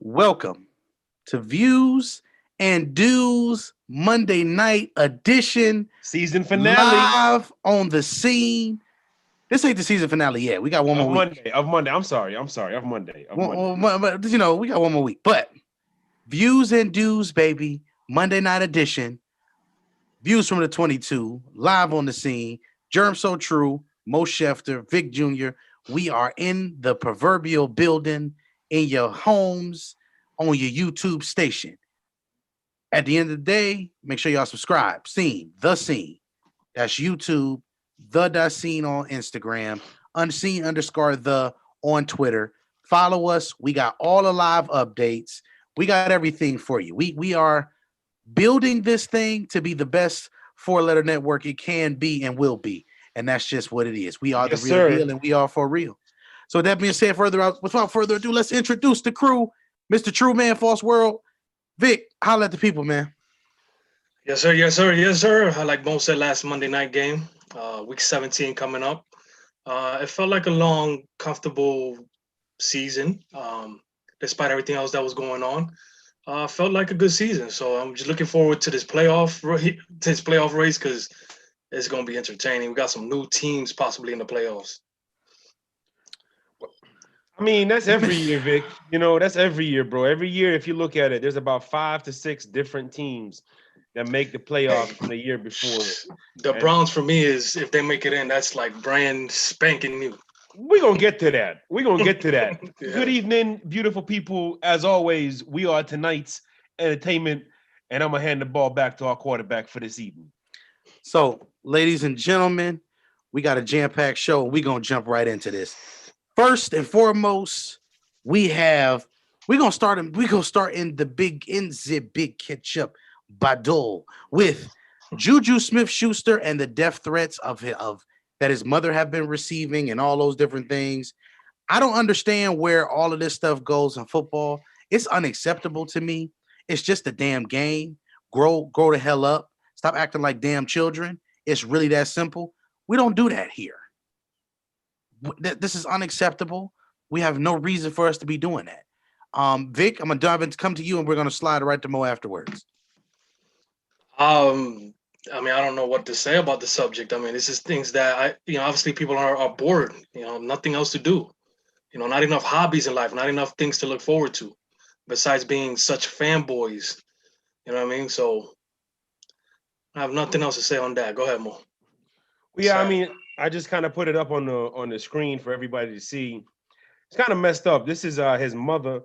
Welcome to Views and Dues Monday Night Edition, Season finale live on the scene. This ain't the season finale yet. We got one more of week. Monday. Of Monday. I'm sorry. Of Monday. Of Monday. We got one more week. But Views and Dues, baby, Monday Night Edition. Views from the 22, live on the scene. Germ So True, Mo Schefter, Vic Jr. We are in the proverbial building, in your homes, on your YouTube station. At the end of the day, make sure y'all subscribe. Scene, the scene. That's YouTube, the scene on Instagram, unseen underscore the on Twitter. Follow us. We got all the live updates. We got everything for you. We are building this thing to be the best four-letter network it can be and will be. And that's just what it is. We are the Yes, real sir. deal and we are for real. So with that being said, without further ado, let's introduce the crew. Mr. True Man, False World. Vic, holla at the people, man. Yes, sir. Yes, sir. Yes, sir. Like Mo said, last Monday night game, week 17 coming up. It felt like a long, comfortable season, despite everything else that was going on. Felt like a good season. So I'm just looking forward to this playoff race because it's going to be entertaining. We got some new teams possibly in the playoffs. I mean, that's every year, Vic. That's every year, bro. Every year, if you look at it, there's about 5 to 6 different teams that make the playoffs Hey, from the year before. the And Browns for me is if they make it in, that's like brand spanking new. we're gonna get to that. We're gonna get to that. Good Yeah. evening, beautiful people. As always, we are tonight's entertainment, and I'm gonna hand the ball back to our quarterback for this evening. So, ladies and gentlemen, we got a jam-packed show, and we're gonna jump right into this. First and foremost, we have we're gonna start in the big ketchup battle with Juju Smith Schuster and the death threats of that his mother have been receiving and all those different things. I don't understand where all of this stuff goes in football. It's unacceptable to me. It's just a damn game. Grow the hell up. Stop acting like damn children. It's really that simple. We don't do that here. This is unacceptable. We have no reason for us to be doing that. Vic, I'm gonna dive into come to you, and we're gonna slide right to Mo afterwards. Um, I mean, I don't know what to say about the subject. I mean, this is things that obviously people are bored. Nothing else to do. Not enough hobbies in life, not enough things to look forward to, besides being such fanboys. You know what I mean? So I have nothing else to say on that. Go ahead, Mo. Well, yeah, I Sad. mean, I just kind of put it up on the screen for everybody to see. It's kind of messed up. This is his mother,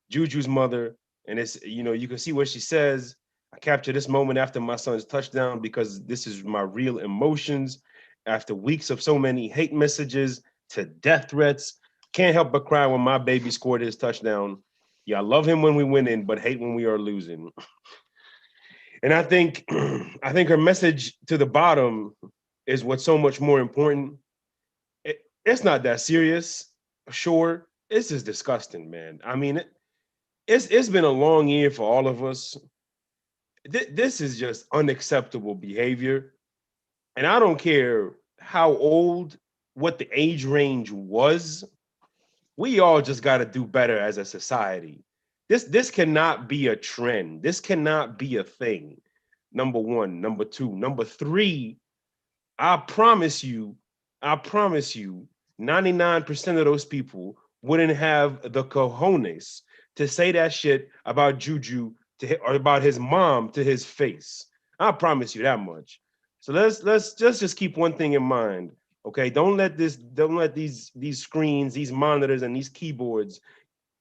Juju's mother, and it's you can see what she says. I captured this moment after my son's touchdown because this is my real emotions after weeks of so many hate messages to death threats. Can't help but cry when my baby scored his touchdown. Yeah, I love him when we win in, but hate when we are losing. And I think I think her message to the bottom is what's so much more important. It's not that serious, sure. It's just disgusting, man. I mean, it's been a long year for all of us. This is just unacceptable behavior, and I don't care how old, what the age range was. We all just got to do better as a society. This cannot be a trend. This cannot be a thing. Number one, number two, number three. I promise you, I promise you, 99% of those people wouldn't have the cojones to say that shit about Juju or about his mom to his face. I promise you that much. So let's just keep one thing in mind. Okay, don't let these screens, these monitors, and these keyboards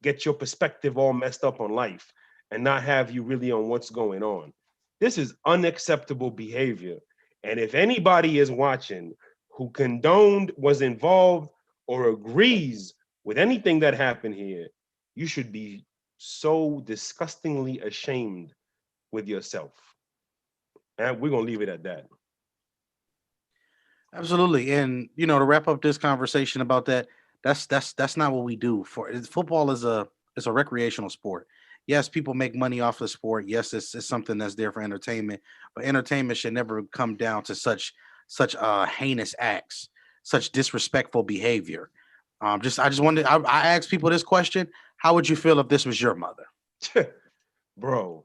get your perspective all messed up on life and not have you really on what's going on. This is unacceptable behavior. And if anybody is watching who condoned, was involved, or agrees with anything that happened here, you should be so disgustingly ashamed with yourself. And we're going to leave it at that. Absolutely, and to wrap up this conversation about that, that's not what we do. Football is a recreational sport. Yes, people make money off the sport. Yes, it's something that's there for entertainment, but entertainment should never come down to such heinous acts, such disrespectful behavior. I just wanted. I asked people this question: how would you feel if this was your mother? Bro,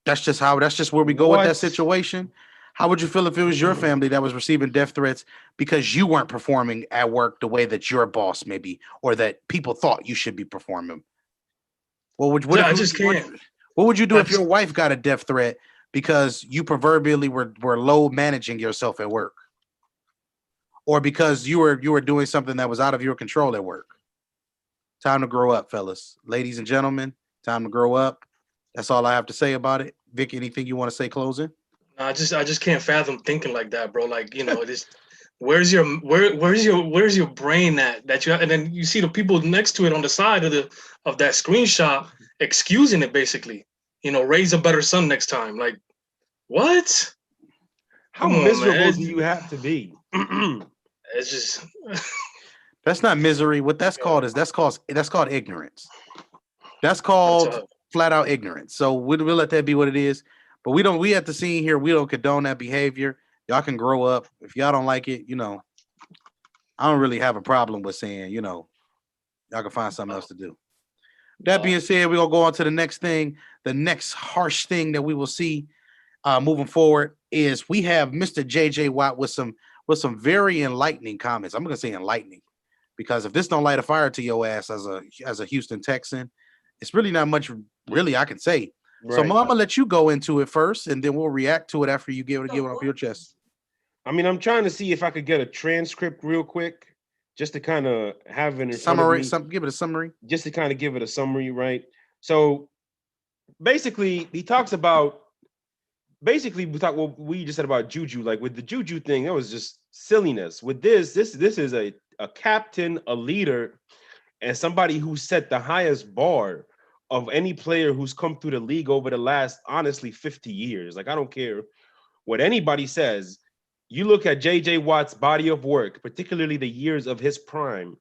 That's just where we go with that what? situation. How would you feel if it was your family that was receiving death threats because you weren't performing at work the way that your boss maybe or that people thought you should be performing? I just can't. What would you do I if your just, wife got a death threat because you proverbially were low managing yourself at work, or because you were doing something that was out of your control at work? Time to grow up, fellas, ladies and gentlemen. Time to grow up. That's all I have to say about it. Vic, anything you want to say closing? I just can't fathom thinking like that, bro. Like, this. Where's your brain that you have, and then you see the people next to it on the side of that screenshot excusing it basically. Raise a better son next time. Like, what? How Come on, miserable man. do you have to be? It's just That's not misery. What that's called is that's called ignorance. That's called tough. flat out ignorance. So we'll let that be what it is. But we at the scene here, we don't condone that behavior. Y'all can grow up. If y'all don't like it, I don't really have a problem with saying, y'all can find something else to do. That being said, we're gonna go on to the next thing. The next harsh thing that we will see moving forward is we have Mr. JJ Watt with some very enlightening comments. I'm gonna say enlightening because if this don't light a fire to your ass as a Houston Texan, it's really not much really I can say. So Right. I'm gonna let you go into it first, and then we'll react to it after you give it off your chest. I mean, I'm trying to see if I could get a transcript real quick, just to kind of have it in front of Summary, me, give it a summary. just to kind of give it a summary, right? So basically, he talks about what we just said about Juju, like with the Juju thing, that was just silliness. With this is a captain, a leader, and somebody who set the highest bar of any player who's come through the league over the last, honestly, 50 years. Like, I don't care what anybody says. You look at JJ Watt's body of work, particularly the years of his prime,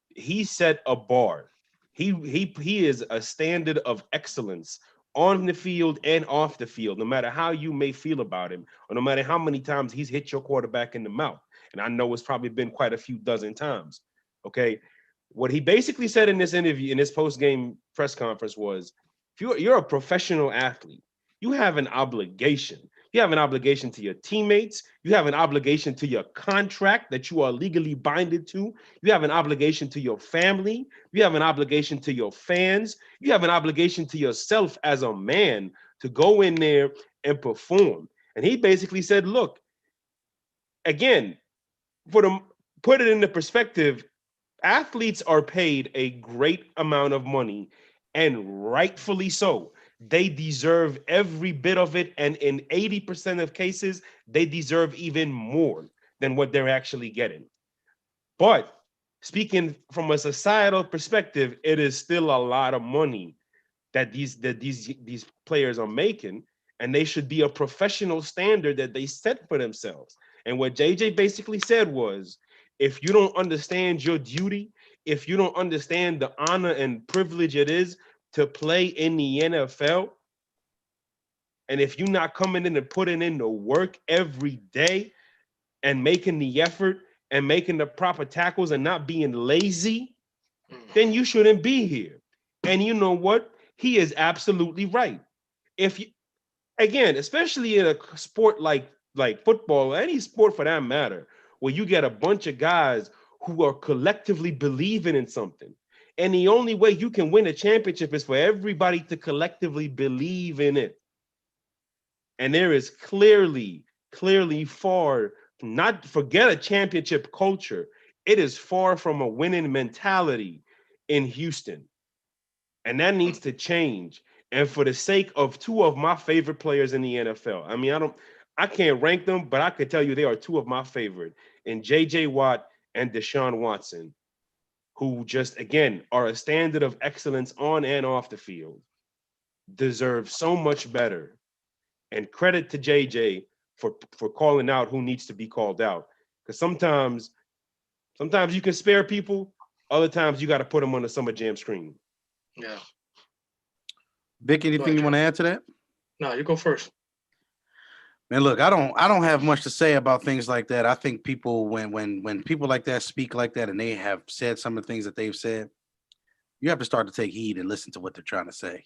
he set a bar. He is a standard of excellence on the field and off the field, no matter how you may feel about him, or no matter how many times he's hit your quarterback in the mouth. And I know it's probably been quite a few dozen times. Okay. What he basically said in this interview, in this post-game press conference, was if you're a professional athlete, you have an obligation. You have an obligation to your teammates. You have an obligation to your contract that you are legally binded to. You have an obligation to your family. You have an obligation to your fans. You have an obligation to yourself as a man to go in there and perform. And he basically said, look, again, put it into perspective, athletes are paid a great amount of money, and rightfully so. They deserve every bit of it. And in 80% of cases, they deserve even more than what they're actually getting. But speaking from a societal perspective, it is still a lot of money that these players are making, and they should be a professional standard that they set for themselves. And what JJ basically said was, if you don't understand your duty, if you don't understand the honor and privilege it is to play in the NFL, and if you're not coming in and putting in the work every day and making the effort and making the proper tackles and not being lazy, then you shouldn't be here. And you know what? He is absolutely right. If you, again, especially in a sport like football, or any sport for that matter, where you get a bunch of guys who are collectively believing in something. And the only way you can win a championship is for everybody to collectively believe in it. And there is clearly far, not forget a championship culture. It is far from a winning mentality in Houston. And that needs to change. And for the sake of two of my favorite players in the NFL, I mean, I can't rank them, but I could tell you they are two of my favorite, in JJ Watt and Deshaun Watson, who just, again, are a standard of excellence on and off the field, deserve so much better. And credit to JJ for calling out who needs to be called out. Because sometimes you can spare people, other times you got to put them on the Summer Jam screen. Yeah. Vic, anything you want to add to that? No, you go first. Man, look, I don't have much to say about things like that. I think people when people like that speak like that and they have said some of the things that they've said, you have to start to take heed and listen to what they're trying to say.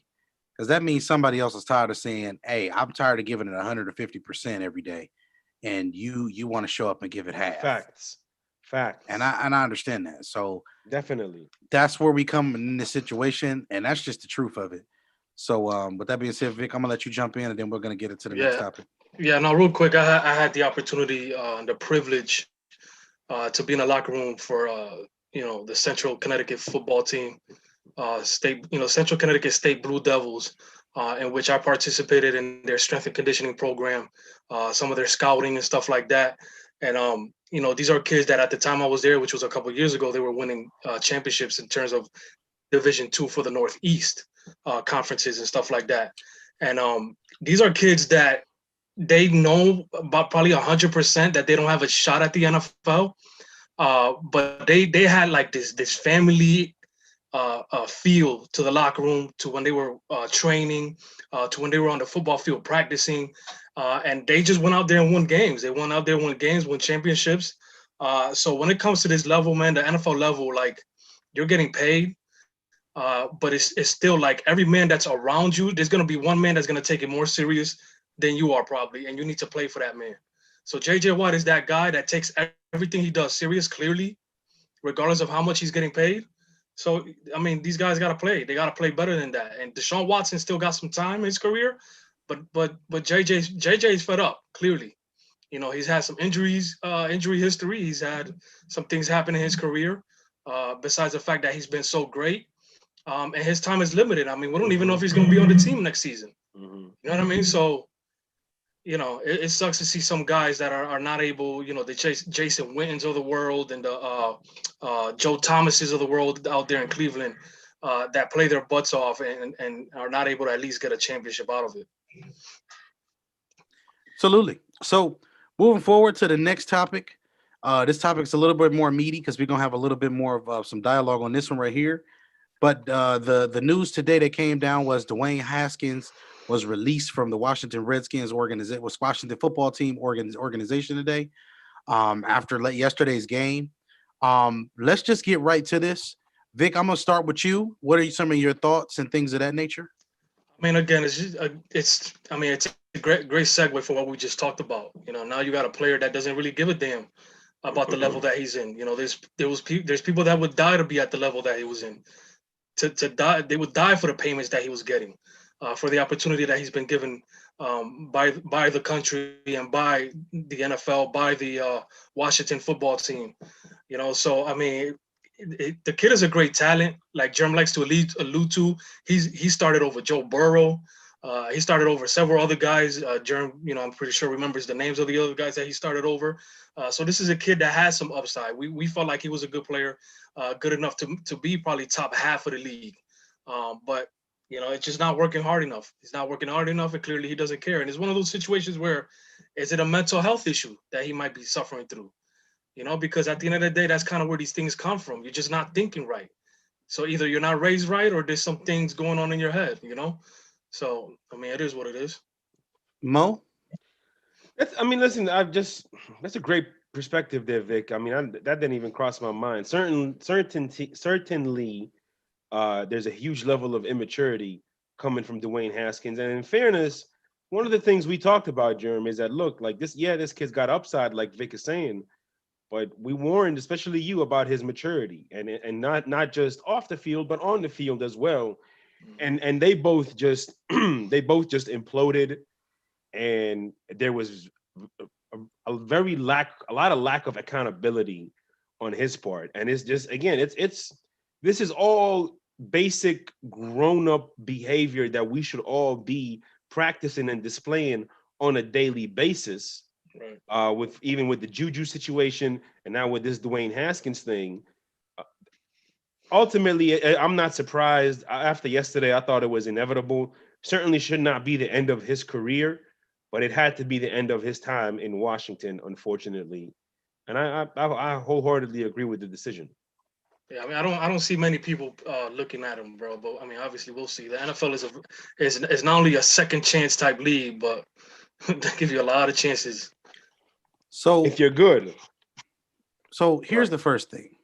Because that means somebody else is tired of saying, "Hey, I'm tired of giving it 150% every day," and you want to show up and give it half. Facts. And Facts. I understand that. So Definitely. that's where we come in this situation, and that's just the truth of it. So with that being said, Vic, I'm gonna let you jump in, and then we're gonna get into the next Yeah, topic. yeah. Now, real quick, I had the opportunity and the privilege to be in the locker room for the Central Connecticut football team, Central Connecticut State Blue Devils, in which I participated in their strength and conditioning program, some of their scouting and stuff like that. And these are kids that at the time I was there, which was a couple of years ago, they were winning championships in terms of Division II for the Northeast conferences and stuff like that. And these are kids that they know about probably 100% that they don't have a shot at the NFL. But they had like this family feel to the locker room, to when they were training, to when they were on the football field practicing, and they just went out there and won games. They went out there, won games, won championships. So when it comes to this level, man, the NFL level, like you're getting paid, but it's still like every man that's around you, there's gonna be one man that's gonna take it more serious than you are probably, and you need to play for that man. So JJ Watt is that guy that takes everything he does serious, clearly, regardless of how much he's getting paid. So I mean, these guys got to play. They got to play better than that. And Deshaun Watson still got some time in his career, but JJ's fed up. Clearly, he's had some injuries, injury history. He's had some things happen in his career. Besides the fact that he's been so great, and his time is limited. I mean, we don't even know if he's going to be on the team next season. Mhm. You know what I mean? So it sucks to see some guys that are not able, the Jason Wittens of the world and the Joe Thomases of the world out there in Cleveland that play their butts off and are not able to at least get a championship out of it. Absolutely. So moving forward to the next topic. This topic's a little bit more meaty because we're gonna have a little bit more of some dialogue on this one right here. But the news today that came down was Dwayne Haskins was released from the Washington Redskins Washington football team organization today. After yesterday's game. Let's just get right to this. Vic, I'm gonna start with you. What are some of your thoughts and things of that nature? I mean, again, it's a great segue for what we just talked about. Now you got a player that doesn't really give a damn about the level that he's in. There's people that would die to be at the level that he was in. To die, they would die for the payments that he was getting, for the opportunity that he's been given by the country and by the NFL, by the Washington football team. So I mean, the kid is a great talent. Like Jerm likes to allude to, he started over Joe Burrow. He started over several other guys. Jerm, I'm pretty sure remembers the names of the other guys that he started over. So this is a kid that has some upside. We felt like he was a good player, good enough to be probably top half of the league. But it's just not working hard enough. He's not working hard enough, and clearly he doesn't care. And it's one of those situations where, is it a mental health issue that he might be suffering through? Because at the end of the day, that's kind of where these things come from. You're just not thinking right. So either you're not raised right, or there's some things going on in your head. So I mean, it is what it is. Mo? Listen, that's a great perspective there, Vic. I mean, that didn't even cross my mind. Certainly, there's a huge level of immaturity coming from Dwayne Haskins. And in fairness, one of the things we talked about, Jeremy, is that look, like this kid's got upside, like Vic is saying, but we warned, especially you, about his maturity and not just off the field, but on the field as well. And they both just imploded, and there was a lot of lack of accountability on his part. And it's just, again, this is all basic grown-up behavior that we should all be practicing and displaying on a daily basis. Right. With the Juju situation, and now with this Dwayne Haskins thing. Ultimately, I'm not surprised. After yesterday, I thought it was inevitable. Certainly should not be the end of his career, but it had to be the end of his time in Washington, unfortunately. And I wholeheartedly agree with the decision. Yeah, I mean, I don't see many people looking at him, bro. But I mean, obviously, we'll see. The NFL is not only a second chance type league, but They give you a lot of chances. So If you're good. so here's Right. the first thing.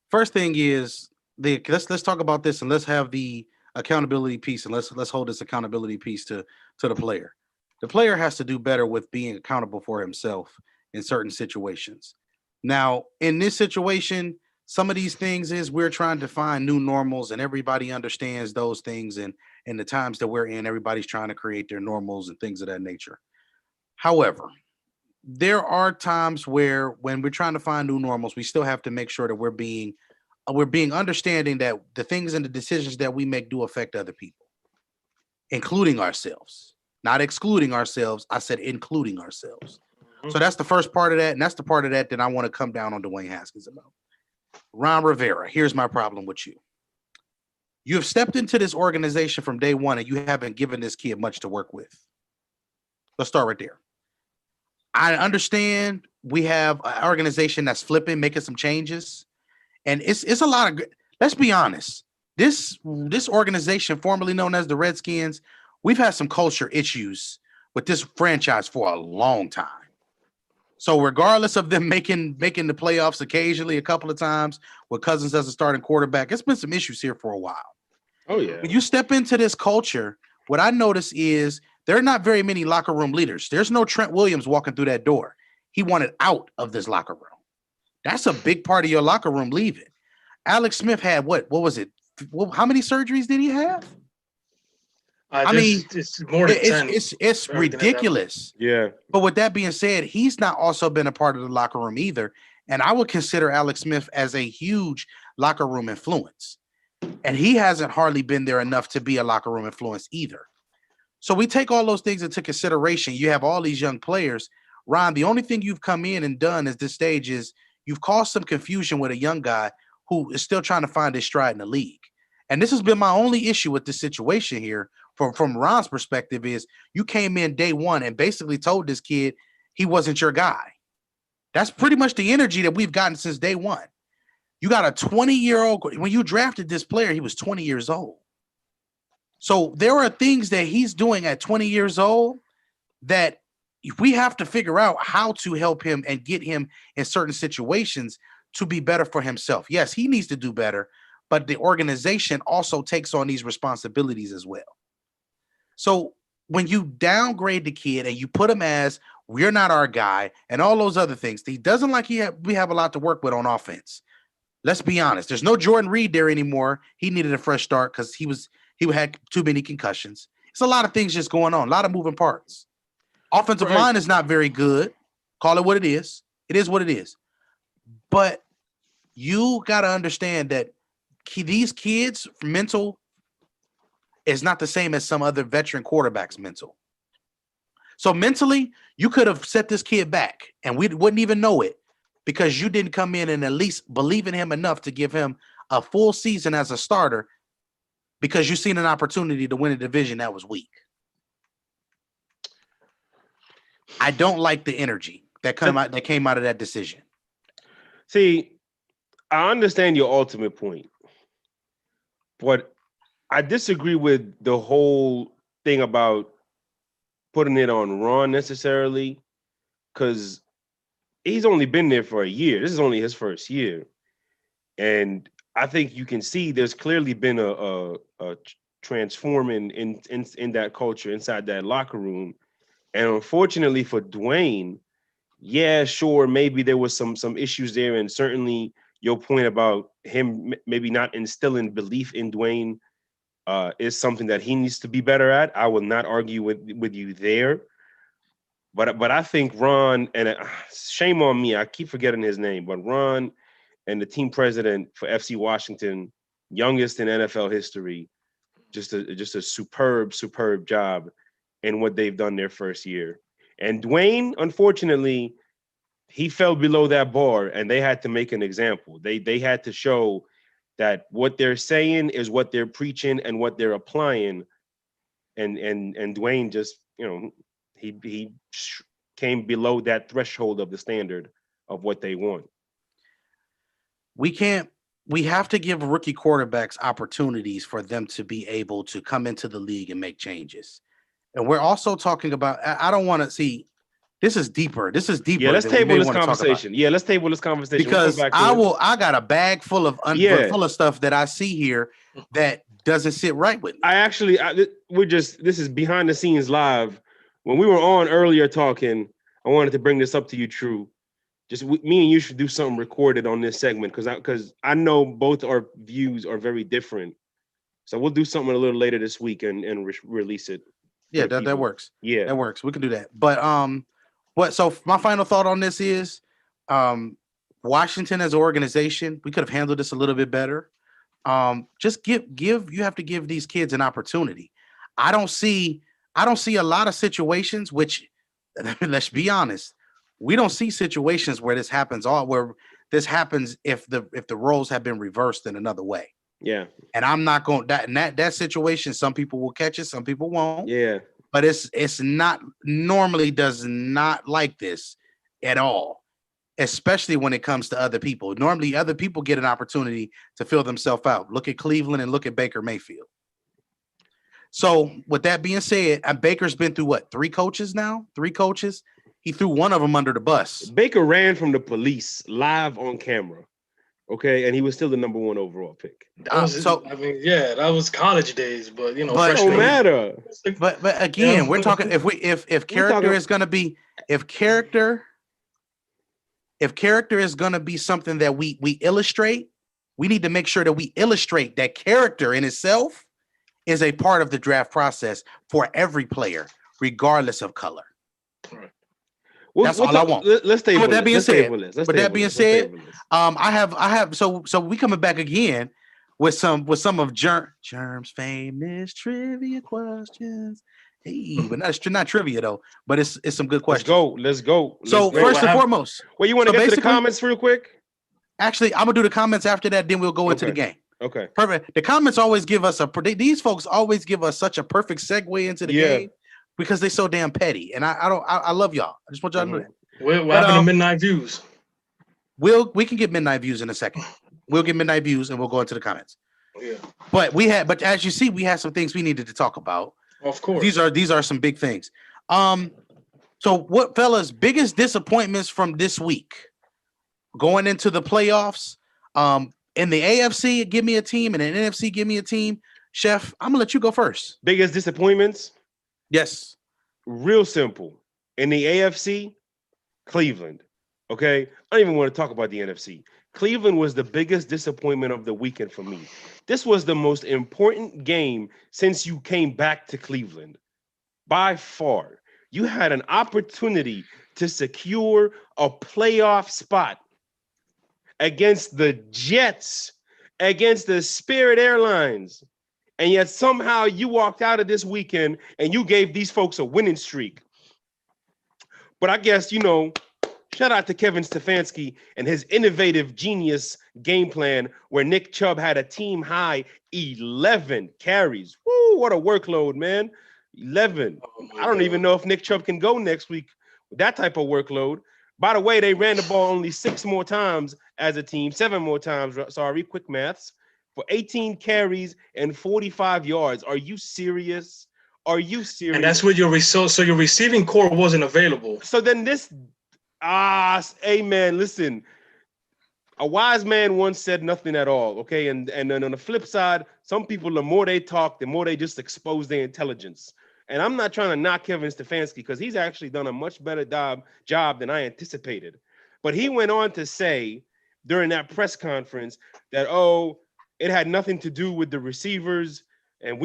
First thing is let's talk about this and let's have the accountability piece and let's hold this accountability piece to the player. The player has to do better with being accountable for himself in certain situations. Now, in this situation, some of these things is we're trying to find new normals and everybody understands those things and in the times that we're in, everybody's trying to create their normals and things of that nature. However, there are times where when we're trying to find new normals, we still have to make sure that we're being understanding that the things and the decisions that we make do affect other people, including ourselves, not excluding ourselves. I said including ourselves. So Mhm. that's the first part of that, and that's the part of that I want to come down on Dwayne Haskins about. Ron Rivera, here's my problem with you. You have stepped into this organization from day one, and you haven't given this kid much to work with. Let's start right there. I understand we have an organization that's flipping, making some changes, and it's a lot of. Let's be honest. This organization, formerly known as the Redskins, we've had some culture issues with this franchise for a long time. So regardless of them making the playoffs occasionally a couple of times with Cousins as a starting quarterback, it's been some issues here for a while. Oh yeah. When you step into this culture, what I notice is there are not very many locker room leaders. There's no Trent Williams walking through that door. He wanted out of this locker room. That's a big part of your locker room leaving. Alex Smith had what? What was it? How many surgeries did he have? I mean, It's more than 10 it's for everything that's happened. ridiculous. Yeah. But with that being said, he's not also been a part of the locker room either. And I would consider Alex Smith as a huge locker room influence. And he hasn't hardly been there enough to be a locker room influence either. So we take all those things into consideration. You have all these young players. Ron, the only thing you've come in and done at this stage is you've caused some confusion with a young guy who is still trying to find his stride in the league. And this has been my only issue with this situation here from Ron's perspective is you came in day one and basically told this kid he wasn't your guy. That's pretty much the energy that we've gotten since day one. You got a 20-year-old. When you drafted this player, he was 20 years old. So there are things that he's doing at 20 years old that we have to figure out how to help him and get him in certain situations to be better for himself. Yes, he needs to do better, but the organization also takes on these responsibilities as well. So when you downgrade the kid and you put him as we're not our guy and all those other things, he doesn't like we have a lot to work with on offense. Let's be honest. There's no Jordan Reed there anymore. He needed a fresh start because he had too many concussions. It's a lot of things just going on, a lot of moving parts. Offensive Right. line is not very good. Call it what it is. It is what it is. But you got to understand that these kids' mental is not the same as some other veteran quarterbacks' mental. So mentally, you could have set this kid back and we wouldn't even know it because you didn't come in and at least believe in him enough to give him a full season as a starter because you seen an opportunity to win a division that was weak. I don't like the energy that came out of that decision. See, I understand your ultimate point, but I disagree with the whole thing about putting it on Ron necessarily, because he's only been there for a year. This is only his first year. And I think you can see there's clearly been a transforming in that culture inside that locker room. And unfortunately for Dwayne, yeah, sure, maybe there was some issues there, and certainly your point about him maybe not instilling belief in Dwayne is something that he needs to be better at. I will not argue with you there, but I think Ron and shame on me, I keep forgetting his name, but Ron and the team president for FC Washington, youngest in NFL history, just a superb job in what they've done their first year. And Dwayne, unfortunately, he fell below that bar and they had to make an example. They had to show that what they're saying is what they're preaching and what they're applying. And Dwayne just, he came below that threshold of the standard of what they want. We have to give rookie quarterbacks opportunities for them to be able to come into the league and make changes. And we're also talking about. I don't want to see. This is deeper. This is deeper. Yeah, let's than we table may this wanna talk about. conversation. Yeah, let's table this conversation. We'll come Because back to it. I got a bag full of Yeah. full of stuff that I see here that doesn't sit right with me. This is behind the scenes live. When we were on earlier talking, I wanted to bring this up to you, True. Just me and you should do something recorded on this segment because I know both our views are very different. So we'll do something a little later this week and release it. Yeah, that works. Yeah, that works. We can do that. But so my final thought on this is, Washington as an organization, we could have handled this a little bit better. Just give you have to give these kids an opportunity. I don't see a lot of situations which, let's be honest, we don't see situations where this happens if the roles have been reversed in another way. Yeah. And I'm not going that situation, some people will catch it, some people won't. Yeah. But it's not normally does not like this at all, especially when it comes to other people. Normally other people get an opportunity to fill themselves out. Look at Cleveland and look at Baker Mayfield. So with that being said, Baker's been through what? 3 coaches now? 3 coaches. He threw one of them under the bus. Baker ran from the police live on camera. Okay, and he was still the number 1 overall pick. That was college days, but it don't matter. But again, we're talking if character is gonna be character is gonna be something that we illustrate, we need to make sure that we illustrate that character in itself is a part of the draft process for every player, regardless of color. Right. That's all I want. Let's table. With that being said, I have so we coming back again with some of Germ's famous trivia questions. Hey, but not trivia though, but it's some good questions. Let's go. So first and foremost, well, you want to get to the comments real quick? Actually, I'm gonna do the comments after that. Then we'll go into the game. Okay. Perfect. The comments always give us these folks always give us such a perfect segue into the game. Because they're so damn petty, and I love y'all. I just want y'all to know that. We're having the midnight views. We can get midnight views in a second. We'll get midnight views, and we'll go into the comments. Yeah. But as you see, we had some things we needed to talk about. Of course. These are some big things. So what, fellas, biggest disappointments from this week going into the playoffs? In the AFC, give me a team, and in the NFC, give me a team. Chef, I'm gonna let you go first. Biggest disappointments? Yes. Real simple. In the AFC, Cleveland. Okay. I don't even want to talk about the NFC. Cleveland was the biggest disappointment of the weekend for me. This was the most important game since you came back to Cleveland. By far. You had an opportunity to secure a playoff spot against the Jets, against the Spirit Airlines. And yet somehow you walked out of this weekend and you gave these folks a winning streak. But I guess, shout out to Kevin Stefanski and his innovative genius game plan where Nick Chubb had a team high 11 carries. Woo, what a workload, man. 11. I don't even know if Nick Chubb can go next week with that type of workload. By the way, they ran the ball only 6 more times as a team, 7 more times. Sorry, quick maths. For 18 carries and 45 yards. Are you serious? Are you serious? And that's what your result. So your receiving core wasn't available. So then amen. Listen, a wise man once said nothing at all. Okay. And then on the flip side, some people, the more they talk, the more they just expose their intelligence. And I'm not trying to knock Kevin Stefanski because he's actually done a much better job than I anticipated. But he went on to say during that press conference that, it had nothing to do with the receivers. And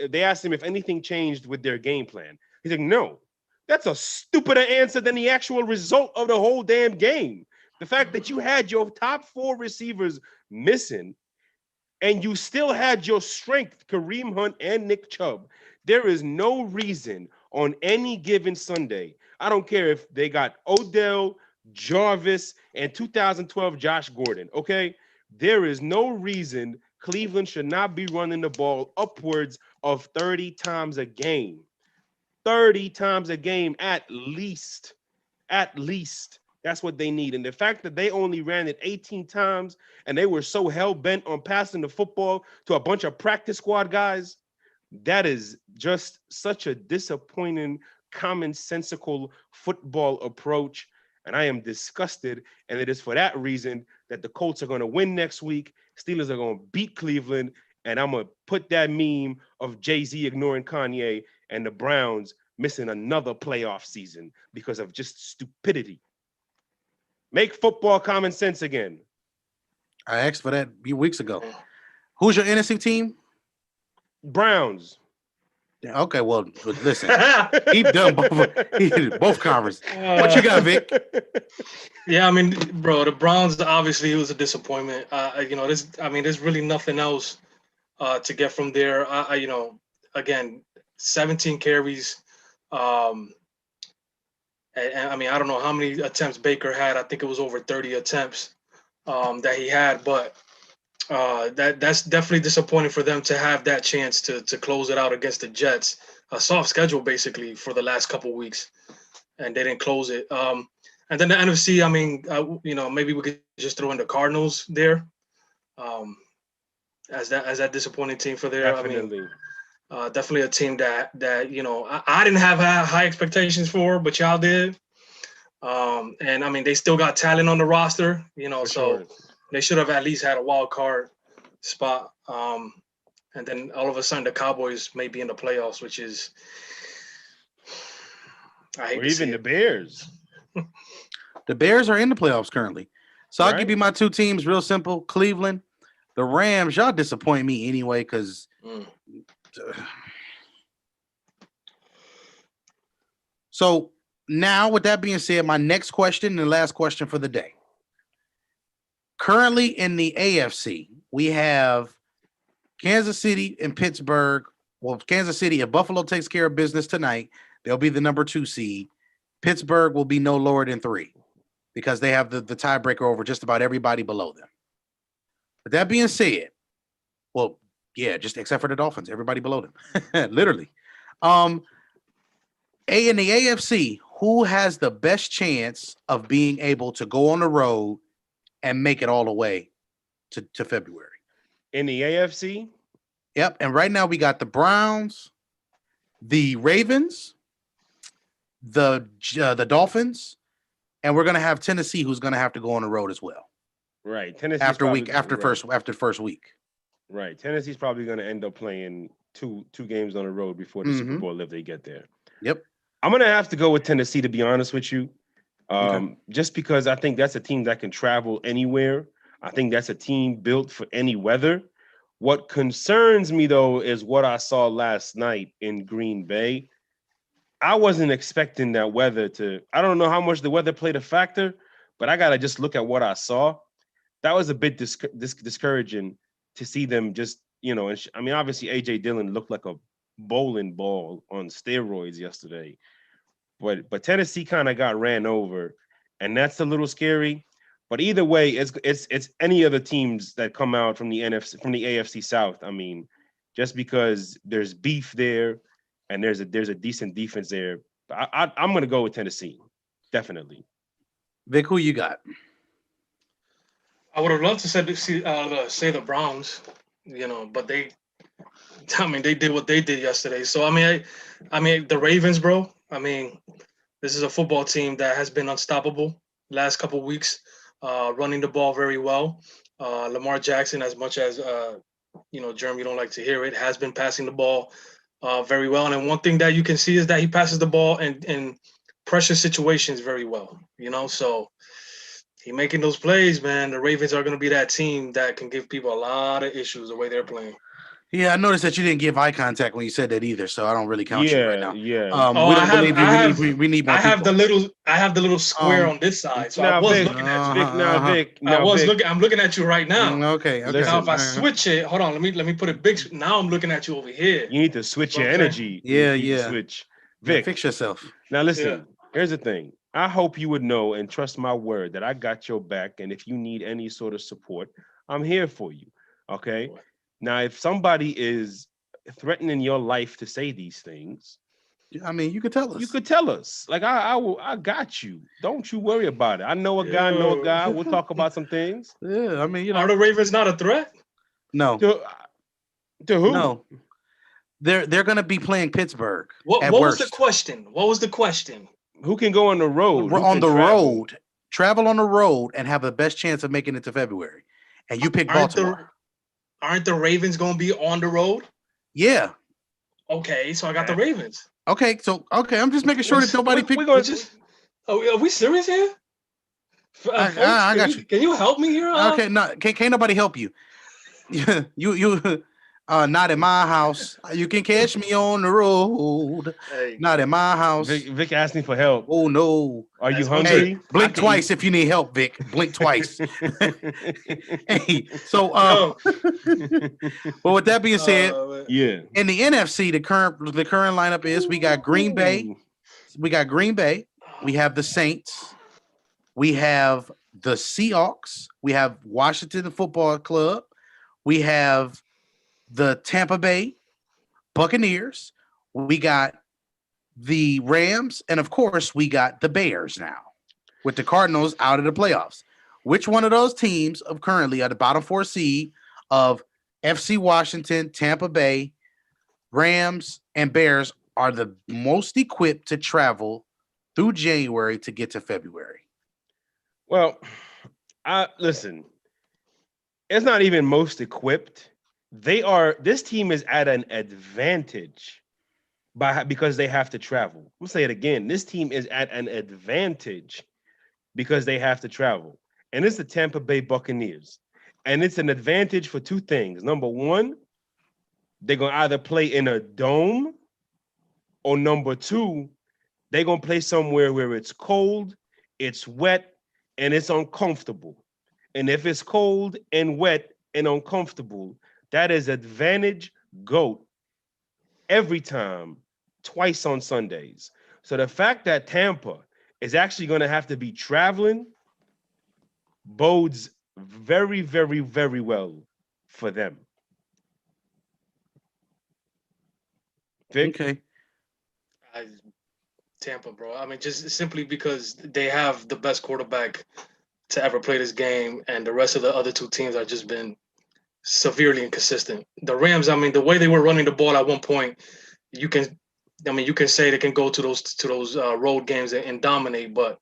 they asked him if anything changed with their game plan. He's like, no, that's a stupider answer than the actual result of the whole damn game. The fact that you had your top 4 receivers missing and you still had your strength, Kareem Hunt and Nick Chubb. There is no reason on any given Sunday. I don't care if they got Odell, Jarvis, and 2012 Josh Gordon, okay? There is no reason Cleveland should not be running the ball upwards of 30 times a game. 30 times a game at least. At least. That's what they need. And the fact that they only ran it 18 times and they were so hell-bent on passing the football to a bunch of practice squad guys, That is just such a disappointing, commonsensical football approach. And I am disgusted. And it is for that reason that the Colts are going to win next week. Steelers are going to beat Cleveland. And I'm going to put that meme of Jay-Z ignoring Kanye and the Browns missing another playoff season because of just stupidity. Make football common sense again. I asked for that a few weeks ago. Who's your NFC team? Browns. Okay, well, listen, he done both conferences. What you got, Vic? Yeah, I mean, bro, the Browns obviously it was a disappointment. There's really nothing else to get from there. Again, 17 carries. And I mean, I don't know how many attempts Baker had. I think it was over 30 attempts that he had, but that's definitely disappointing for them to have that chance to close it out against the Jets. A soft schedule basically for the last couple weeks, and they didn't close it. And then the NFC, I mean, maybe we could just throw in the Cardinals there as that disappointing team for there. Definitely. I mean, definitely a team that I didn't have high expectations for, but y'all did. And I mean, they still got talent on the roster, For so. sure. They should have at least had a wild card spot. And then all of a sudden the Cowboys may be in the playoffs, which is I hate Or to see even the it. Bears. The Bears are in the playoffs currently. So I'll Right. give you my two teams real simple. Cleveland, the Rams, y'all disappoint me anyway because Mm. So now with that being said, my next question and the last question for the day. Currently in the AFC, we have Kansas City and Pittsburgh. Well, Kansas City, if Buffalo takes care of business tonight, they'll be the number 2 seed. Pittsburgh will be no lower than 3 because they have the tiebreaker over just about everybody below them. With that being said, well, yeah, just except for the Dolphins, everybody below them, literally. In the AFC, who has the best chance of being able to go on the road and make it all the way to February? In the AFC, Yep. And right now we got the Browns, the Ravens, the Dolphins, and we're gonna have Tennessee, who's gonna have to go on the road as well right. Tennessee's after probably- first week. Right. Tennessee's probably going to end up playing two games on the road before the Super Mhm. Bowl if they get there. Yep. I'm going to have to go with Tennessee, to be honest with you. Okay. Just because I think that's a team that can travel anywhere. I think that's a team built for any weather. What concerns me, though, is what I saw last night in Green Bay. I wasn't expecting that weather I don't know how much the weather played a factor, but I got to just look at what I saw. That was a bit discouraging to see them just, I mean, obviously AJ Dillon looked like a bowling ball on steroids yesterday, but Tennessee kind of got ran over, and that's a little scary. But either way, it's any other teams that come out from the AFC South. I mean, just because there's beef there, and there's a decent defense there, I'm gonna go with Tennessee, definitely. Vic, who you got? I would have loved to say the Browns, but they did what they did yesterday. So I mean the Ravens, bro. I mean, this is a football team that has been unstoppable last couple of weeks, running the ball very well. Lamar Jackson, as much as Jeremy, you don't like to hear it, has been passing the ball very well. And one thing that you can see is that he passes the ball in pressure situations very well. So. He making those plays, man. The Ravens are going to be that team that can give people a lot of issues the way they're playing. Yeah, I noticed that you didn't give eye contact when you said that either, so I don't really count you right now. Yeah. We don't believe you. We need more. I have people. I have the little square on this side, so now, I was Vic, looking at you. Vic. I'm looking at you right now. Okay. Listen. Now, if I switch it, hold on. Let me put it big. Now I'm looking at you over here. You need to switch your Okay. energy. Yeah, You need to yeah. switch. Yeah, Vic, fix yourself. now listen. Here's the thing. I hope you would know and trust my word that I got your back, and if you need any sort of support, I'm here for you. Okay. Now, if somebody is threatening your life to say these things, I mean, you could tell us. you could tell us. Like I got you. Don't you worry about it. I know a guy. Know a guy. We'll talk about some things. Yeah, I mean, Are the Ravens not a threat? no, To who? no. They're going to be playing Pittsburgh. What at was worst. the question? What was the question? Who can go on the road? We're Who on can the travel? road, travel on the road, and have the best chance of making it to February. And you pick Aren't Baltimore. Aren't the Ravens going to be on the road? Yeah. Okay, so I got the Ravens. Okay. So I'm just making sure that nobody picked. Are we serious here? Folks, I got you. Can you help me here? Okay. No, can't nobody help you. you. Not in my house. You can catch me on the road. Hey, Not in my house. Vic asked me for help. Oh no. Are you That's hungry? Hey, blink twice if you need help, Vic. Blink twice. Hey, so no. well, with that being said, Yeah. in the NFC, the current lineup is we got Green Bay. We got Green Bay. We have the Saints. We have the Seahawks. We have Washington Football Club. We have the Tampa Bay Buccaneers. We got the Rams. And of course, we got the Bears now with the Cardinals out of the playoffs. Which one of those teams of currently are the bottom 4 seed of FC Washington, Tampa Bay, Rams, and Bears are the most equipped to travel through January to get to February? Well, listen, it's not even most equipped. This team is at an advantage because they have to travel. I'm gonna say it again. This team is at an advantage because they have to travel. And it's the Tampa Bay Buccaneers. And it's an advantage for two things. Number one, they're gonna either play in a dome, or number two, they're gonna play somewhere where it's cold, it's wet, and it's uncomfortable. And if it's cold and wet and uncomfortable, that is advantage GOAT every time, twice on Sundays. So the fact that Tampa is actually going to have to be traveling bodes very, very, very well for them. Vic? Okay. Tampa, bro. I mean, just simply because they have the best quarterback to ever play this game, and the rest of the other two teams have just been severely inconsistent. The Rams, I mean, the way they were running the ball at one point, you can say they can go to those road games and dominate, but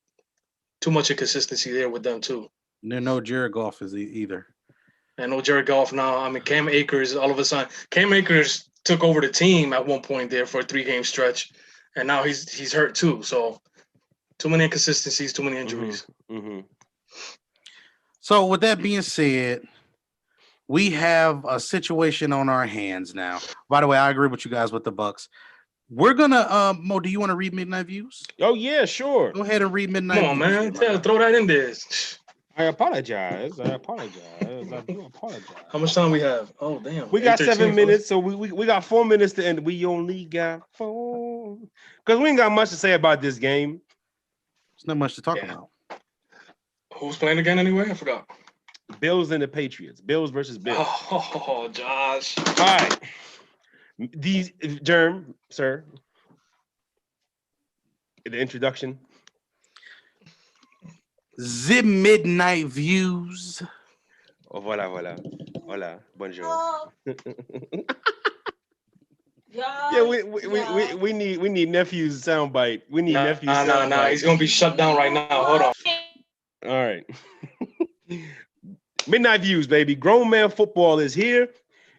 too much inconsistency there with them too. There's no Jared Goff is either. And no Jared Goff now. I mean, Cam Akers, all of a sudden, Cam Akers took over the team at one point there for a 3-game stretch, and now he's hurt too. So too many inconsistencies, too many injuries. Mm-hmm. So with that being said, we have a situation on our hands now. By the way, I agree with you guys with the Bucks. We're gonna Mo, do you want to read Midnight Views? Oh yeah, sure. Go ahead and read Midnight Come on, Views. man. Throw that in there. I apologize. I do apologize. How much time we have? Oh, damn. We got 7 8:13. minutes, so we got 4 minutes to end. We only got 4 because we ain't got much to say about this game. There's not much to talk about. Who's playing again anyway? I forgot. Bills and the Patriots. Bills versus Bills. Oh, Josh. All right. These Germ, sir. The introduction. The Midnight Views. Oh, voila. Bonjour. Yeah, we need nephew's soundbite. We need nephew's soundbite. No. He's gonna be shut down right now. Hold on. All right. Midnight Views, baby. Grown man football is here.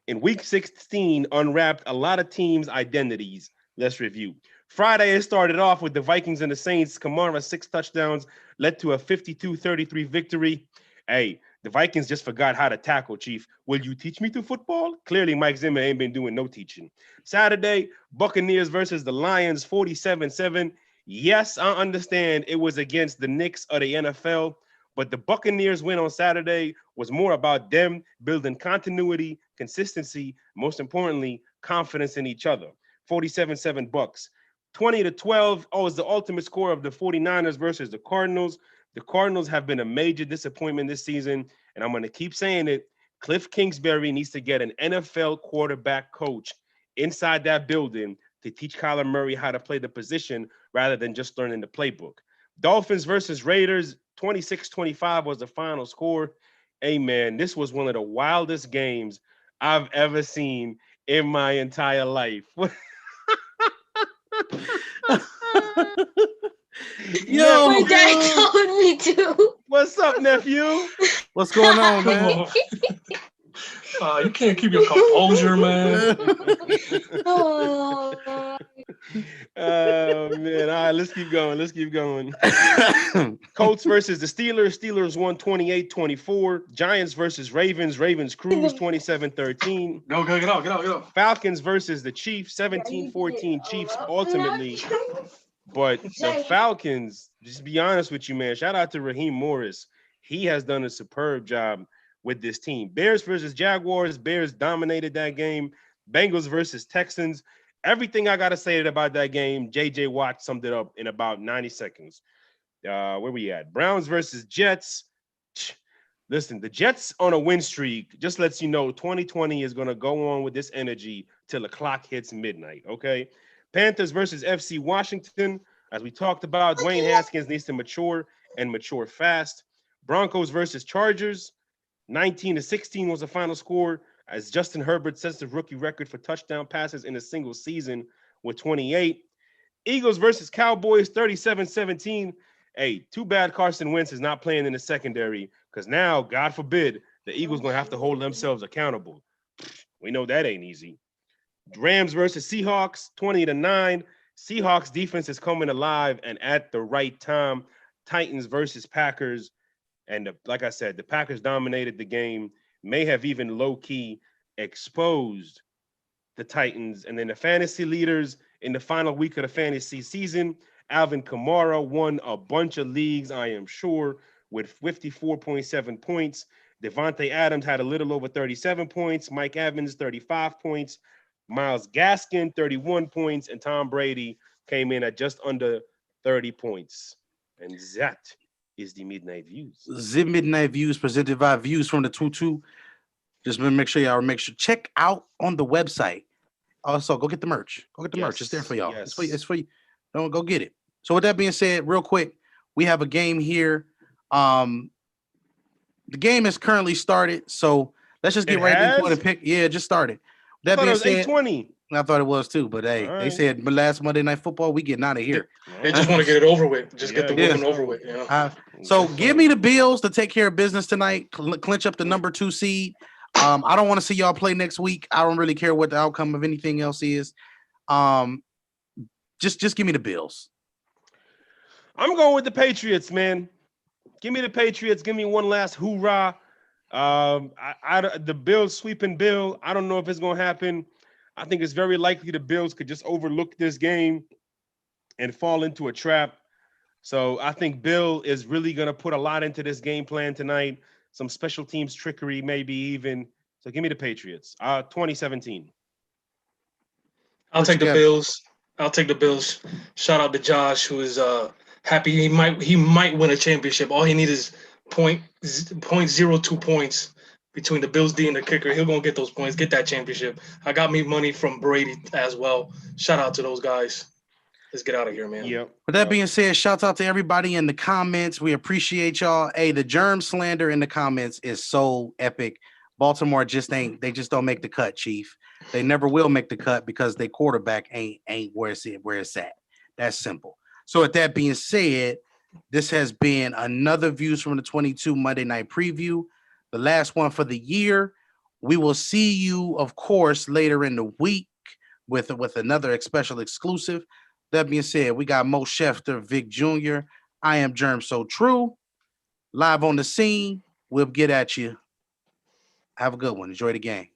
In week 16, unwrapped a lot of teams' identities. Let's review. Friday, it started off with the Vikings and the Saints. Kamara, 6 touchdowns, led to a 52-33 victory. Hey, the Vikings just forgot how to tackle, Chief. Will you teach me to football? Clearly, Mike Zimmer ain't been doing no teaching. Saturday, Buccaneers versus the Lions, 47-7. Yes, I understand it was against the Knicks of the NFL, but the Buccaneers win on Saturday was more about them building continuity, consistency, most importantly, confidence in each other. 47-7 Bucks. 20-12, is the ultimate score of the 49ers versus the Cardinals. The Cardinals have been a major disappointment this season, and I'm going to keep saying it. Cliff Kingsbury needs to get an NFL quarterback coach inside that building to teach Kyler Murray how to play the position rather than just learning the playbook. Dolphins versus Raiders, 26-25 was the final score. Hey, man, this was one of the wildest games I've ever seen in my entire life. Yo, My dad told me to. What's up, nephew? what's going on, Come man? on. You can't keep your composure, man. Oh, Oh man. All right, let's keep going. Colts versus the Steelers. Steelers won 28-24. Giants versus Ravens. Ravens cruise 27-13. Go, get out. Falcons versus the Chiefs. 17-14 Chiefs ultimately. But the Falcons, just be honest with you, man. Shout out to Raheem Morris. He has done a superb job with this team. Bears versus Jaguars. Bears dominated that game. Bengals versus Texans. Everything I got to say about that game, J.J. Watt summed it up in about 90 seconds. Where we at? Browns versus Jets. Listen, the Jets on a win streak just lets you know 2020 is going to go on with this energy till the clock hits midnight, okay? Panthers versus FC Washington. As we talked about, Dwayne Haskins needs to mature and mature fast. Broncos versus Chargers. 19-16 was the final score, as Justin Herbert sets the rookie record for touchdown passes in a single season with 28. Eagles versus Cowboys, 37-17. Hey, too bad Carson Wentz is not playing in the secondary, because now, God forbid, the Eagles going to have to hold themselves accountable. We know that ain't easy. Rams versus Seahawks, 20-9. Seahawks defense is coming alive and at the right time. Titans versus Packers. And like I said, the Packers dominated the game, may have even low-key exposed the Titans. And then the fantasy leaders in the final week of the fantasy season, Alvin Kamara won a bunch of leagues, I am sure, with 54.7 points. Devontae Adams had a little over 37 points. Mike Evans, 35 points. Myles Gaskin, 31 points. And Tom Brady came in at just under 30 points. And that is the Midnight Views. The Midnight Views presented by Views from the Tutu. Just make sure y'all check out on the website. Also, go get the merch. Merch. It's there for y'all. Yes. It's for you. Don't go get it. So with that being said, real quick, we have a game here. The game is currently started, so let's just get into it and pick. Yeah, just started. That being said, 8:20. I thought it was too, but hey, they said last Monday Night Football, we getting out of here. They just want to get it over with. Just get the moving over with. You know? So give me the Bills to take care of business tonight, clinch up the number 2 seed. I don't want to see y'all play next week. I don't really care what the outcome of anything else is. Just give me the Bills. I'm going with the Patriots, man. Give me the Patriots. Give me one last hoorah. The Bills sweeping Bill. I don't know if it's going to happen. I think it's very likely the Bills could just overlook this game and fall into a trap. So I think Bill is really going to put a lot into this game plan tonight. Some special teams trickery, maybe even. So give me the Patriots. 2017. I'll take the Bills. Shout out to Josh, who is happy he might win a championship. All he needs is 0.02 points between the Bills D and the kicker. He'll gonna get those points, get that championship. I got me money from Brady as well. Shout out to those guys. Let's get out of here, man. Yep. With that being said, shouts out to everybody in the comments. We appreciate y'all. Hey, the germ slander in the comments is so epic. Baltimore just don't make the cut, Chief. They never will make the cut because their quarterback ain't where it's at. That's simple. So with that being said, this has been another Views from the 22 Monday Night Preview, the last one for the year. We will see you, of course, later in the week with another special exclusive. That being said, we got Mo Schefter, Vic Jr. I am Germ So True. Live on the scene. We'll get at you. Have a good one. Enjoy the game.